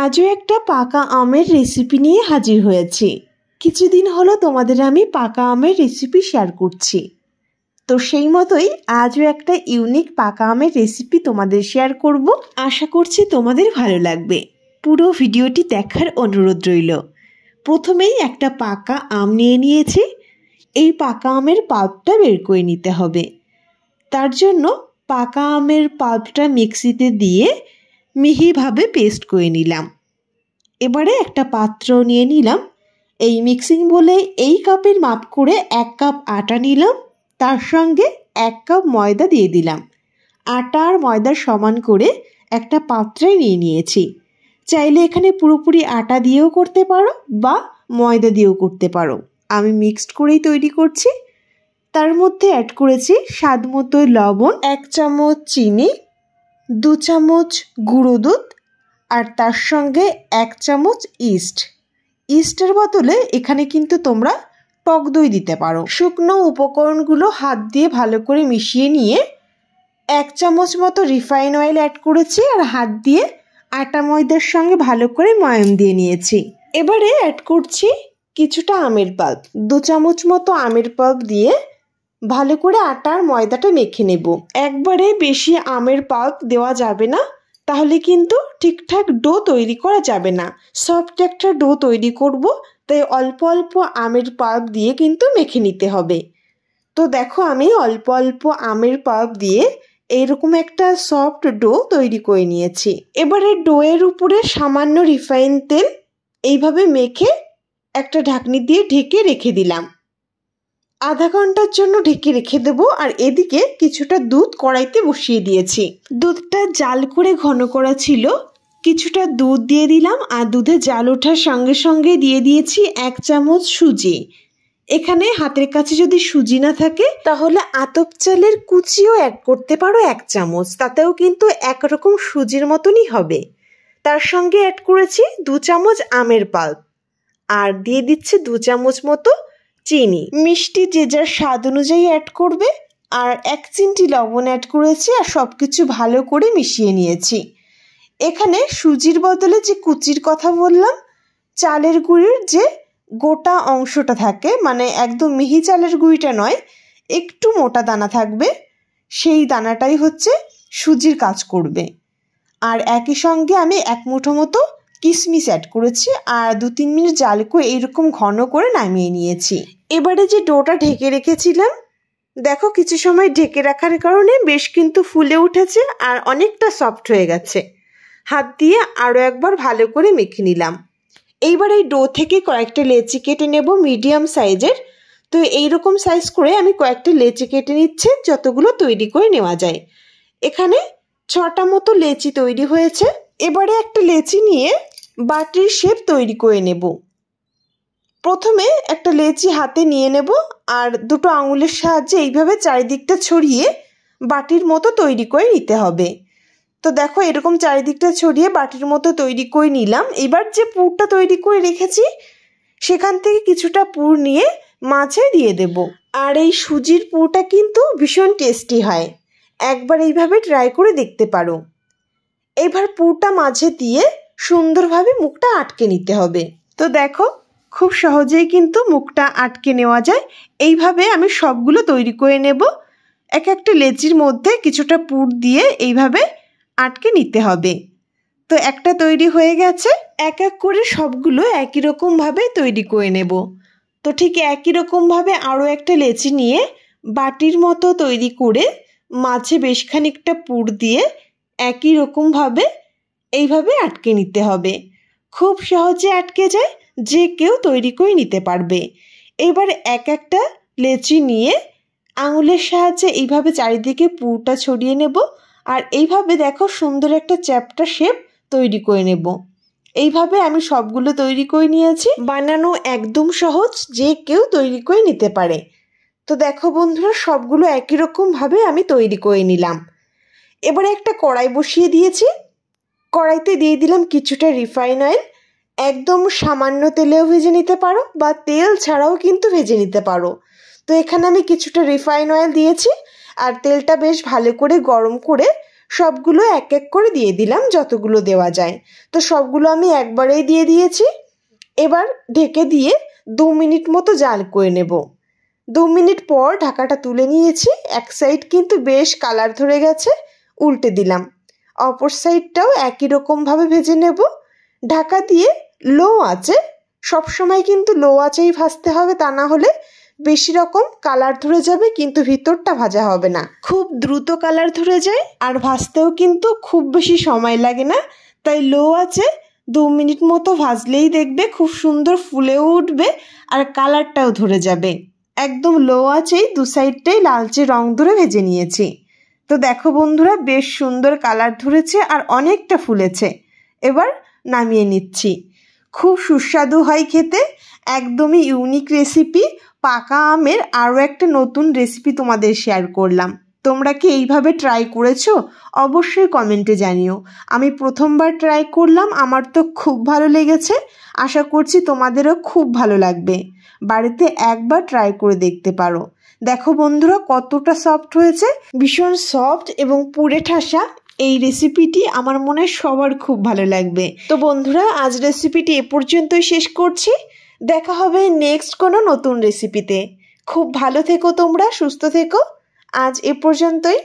আজও একটা পাকা আমের রেসিপি নিয়ে হাজির হয়েছি। কিছুদিন হলো তোমাদের আমি পাকা আমের রেসিপি শেয়ার করছি, তো সেই মতোই আজও একটা ইউনিক পাকা আমের রেসিপি তোমাদের শেয়ার করব। আশা করছি তোমাদের ভালো লাগবে। পুরো ভিডিওটি দেখার অনুরোধ রইল। প্রথমেই একটা পাকা আম নিয়ে নিয়েছি। এই পাকা আমের পাল্পটা বের করে নিতে হবে। তার জন্য পাকা আমের পাল্পটা মিক্সিতে দিয়ে মিহিভাবে পেস্ট করে নিলাম। এবারে একটা পাত্র নিয়ে নিলাম। এই মিক্সিং বলে এই কাপের মাপ করে 1 কাপ আটা নিলাম। তার সঙ্গে 1 কাপ ময়দা দিয়ে দিলাম। আটা আর ময়দা সমান করে একটা পাত্রে নিয়ে নিয়েছি। চাইলে এখানে পুরোপুরি আটা দিয়েও করতে পারো বা ময়দা দিয়েও করতে পারো। আমি মিক্সড করেই তৈরি করছি। তার মধ্যে অ্যাড করেছি স্বাদ মতো লবণ, 1 চামচ চিনি, 2 চামচ গুঁড়ো দুধ আর তার সঙ্গে 1 চামচ ইস্টের বদলে এখানে কিন্তু তোমরা টক দই দিতে পারো। শুকনো উপকরণগুলো হাত দিয়ে ভালো করে মিশিয়ে নিয়ে 1 চামচ মতো রিফাইন অয়েল অ্যাড করেছি আর হাত দিয়ে আটা ময়দার সঙ্গে ভালো করে ময়াম দিয়ে নিয়েছি। এবারে অ্যাড করছি কিছুটা আমের পাল্প। 2 চামচ মতো আমের পাল্প দিয়ে ভালো করে আটা আর ময়দাটা মেখে নেব। একবারে বেশি আমের পাল্প দেওয়া যাবে না, তাহলে কিন্তু ঠিকঠাক ডো তৈরি করা যাবে না। সফট একটা ডো তৈরি করব, তাই অল্প অল্প আমের পাল্প দিয়ে কিন্তু মেখে নিতে হবে। তো দেখো আমি অল্প অল্প আমের পাল্প দিয়ে এইরকম একটা সফট ডো তৈরি করে নিয়েছি। এবারে ডোয়ের উপরে সামান্য রিফাইন তেল এইভাবে মেখে একটা ঢাকনি দিয়ে ঢেকে রেখে দিলাম। আধা ঘন্টার জন্য ঢেকে রেখে দেবো। আর এদিকে কিছুটা দুধ কড়াইতে বসিয়ে দিয়েছি। দুধটা জাল করে ঘন করা ছিল। কিছুটা দুধ দিয়ে দিলাম আর দুধে জাল ওঠার সঙ্গে সঙ্গে দিয়ে দিয়েছি 1 চামচ সুজি। এখানে হাতের কাছে যদি সুজি না থাকে তাহলে আতপ চালের কুচিও অ্যাড করতে পারো 1 চামচ, তাতেও কিন্তু একরকম সুজির মতনই হবে। তার সঙ্গে অ্যাড করেছি 2 চামচ আমের পাল্প আর দিয়ে দিচ্ছি 2 চামচ মতো চিনি। মিষ্টি যে যার স্বাদ অনুযায়ী অ্যাড করবে। আর 1 চিমটি লবণ অ্যাড করেছি আর সবকিছু ভালো করে মিশিয়ে নিয়েছি। এখানে সুজির বদলে যে কুচির কথা বললাম, চালের গুঁড়ির যে গোটা অংশটা থাকে, মানে একদম মিহি চালের গুঁড়িটা নয়, একটু মোটা দানা থাকবে, সেই দানাটাই হচ্ছে সুজির কাজ করবে। আর একই সঙ্গে আমি 1 মুঠো মতো কিশমিশ অ্যাড করেছি আর 2-3 মিনিট জাল করে এইরকম ঘন করে নামিয়ে নিয়েছি। এবারে যে ডোটা ঢেকে রেখেছিলাম, দেখো কিছু সময় ঢেকে রাখার কারণে বেশ কিন্তু ফুলে উঠেছে আর অনেকটা সফট হয়ে গেছে। হাত দিয়ে আরও একবার ভালো করে মেখে নিলাম। এইবার এই ডো থেকে কয়েকটা লেচি কেটে নেব মিডিয়াম সাইজের। তো এইরকম সাইজ করে আমি কয়েকটা লেচি কেটে নিচ্ছি, যতগুলো তৈরি করে নেওয়া যায়। এখানে 6টা মতো লেচি তৈরি হয়েছে। এবারে একটা লেচি নিয়ে বাটির শেপ তৈরি করে নেব। প্রথমে একটা লেচি হাতে নিয়ে নেব আর 2টো আঙুলের সাহায্যে এইভাবে চারিদিকটা ছড়িয়ে বাটির মতো তৈরি করে নিতে হবে। তো দেখো এরকম চারিদিকটা ছড়িয়ে বাটির মতো তৈরি করে নিলাম। এবার যে পুরটা তৈরি করে রেখেছি সেখান থেকে কিছুটা পুর নিয়ে মাঝে দিয়ে দেব। আর এই সুজির পুরটা কিন্তু ভীষণ টেস্টি হয়, একবার এইভাবে ট্রাই করে দেখতে পারো। এবার পুরটা মাঝে দিয়ে সুন্দরভাবে মুখটা আটকে নিতে হবে। তো দেখো খুব সহজেই কিন্তু মুখটা আটকে নেওয়া যায়। এইভাবে আমি সবগুলো তৈরি করে নেব। এক একটা লেচির মধ্যে কিছুটা পুর দিয়ে এইভাবে আটকে নিতে হবে। তো একটা তৈরি হয়ে গেছে। এক এক করে সবগুলো একই রকমভাবে তৈরি করে নেব। তো ঠিক একই রকমভাবে আরও একটা লেচি নিয়ে বাটির মতো তৈরি করে মাঝে বেশ খানিকটা পুর দিয়ে একই রকমভাবে এইভাবে আটকে নিতে হবে। খুব সহজে আটকে যায়, যে কেউ তৈরি করে নিতে পারবে। এবার এক একটা লেচি নিয়ে আঙুলের সাহায্যে এইভাবে চারিদিকে পুরটা ছড়িয়ে নেব আর এইভাবে দেখো সুন্দর একটা চ্যাপ্টা শেপ তৈরি করে নেব। এইভাবে আমি সবগুলো তৈরি করে নিয়েছি। বানানো একদম সহজ, যে কেউ তৈরি করে নিতে পারে। তো দেখো বন্ধুরা সবগুলো একই রকমভাবে আমি তৈরি করে নিলাম। এবারে একটা কড়াই বসিয়ে দিয়েছি। কড়াইতে দিয়ে দিলাম কিছুটা রিফাইন অয়েল। একদম সামান্য তেলেও ভেজে নিতে পারো বা তেল ছাড়াও কিন্তু ভেজে নিতে পারো। তো এখানে আমি কিছুটা রিফাইন অয়েল দিয়েছি আর তেলটা বেশ ভালো করে গরম করে সবগুলো এক এক করে দিয়ে দিলাম যতগুলো দেওয়া যায়। তো সবগুলো আমি একবারেই দিয়ে দিয়েছি। এবার ঢেকে দিয়ে 2 মিনিট মতো জাল করে নেব। 2 মিনিট পর ঢাকাটা তুলে নিয়েছি। এক সাইড কিন্তু বেশ কালার ধরে গেছে, উল্টে দিলাম। অপর সাইডটাও একই রকমভাবে ভেজে নেব। ঢাকা দিয়ে লো আঁচে, সবসময় কিন্তু লো আঁচেই ভাজতে হবে, তা না হলে বেশি রকম কালার ধরে যাবে কিন্তু ভিতরটা ভাজা হবে না। খুব দ্রুত কালার ধরে যায় আর ভাজতেও কিন্তু খুব বেশি সময় লাগে না। তাই লো আঁচে 2 মিনিট মতো ভাজলেই দেখবে খুব সুন্দর ফুলেও উঠবে আর কালারটাও ধরে যাবে। একদম লো আঁচেই 2 সাইডটাই লালচে রং ধরে ভেজে নিয়েছি। তো দেখো বন্ধুরা, বেশ সুন্দর কালার ধরেছে আর অনেকটা ফুলেছে। এবার নামিয়ে নিচ্ছি। খুব সুস্বাদু হয় খেতে, একদমই ইউনিক রেসিপি। পাকা আমের আরও একটা নতুন রেসিপি তোমাদের শেয়ার করলাম। তোমরা কি এইভাবে ট্রাই করেছো? অবশ্যই কমেন্টে জানিও। আমি প্রথমবার ট্রাই করলাম, আমার তো খুব ভালো লেগেছে। আশা করছি তোমাদেরও খুব ভালো লাগবে। বাড়িতে একবার ট্রাই করে দেখতে পারো। দেখো বন্ধুরা কতটা সফট হয়েছে, ভীষণ সফট এবং পুড়ে ঠাসা। এই রেসিপিটি আমার মনে হয় সবার খুব ভালো লাগবে। তো বন্ধুরা, আজ রেসিপিটি এ পর্যন্তই শেষ করছি। দেখা হবে নেক্সট কোনো নতুন রেসিপিতে। খুব ভালো থেকো তোমরা, সুস্থ থেকো। আজ এ পর্যন্তই।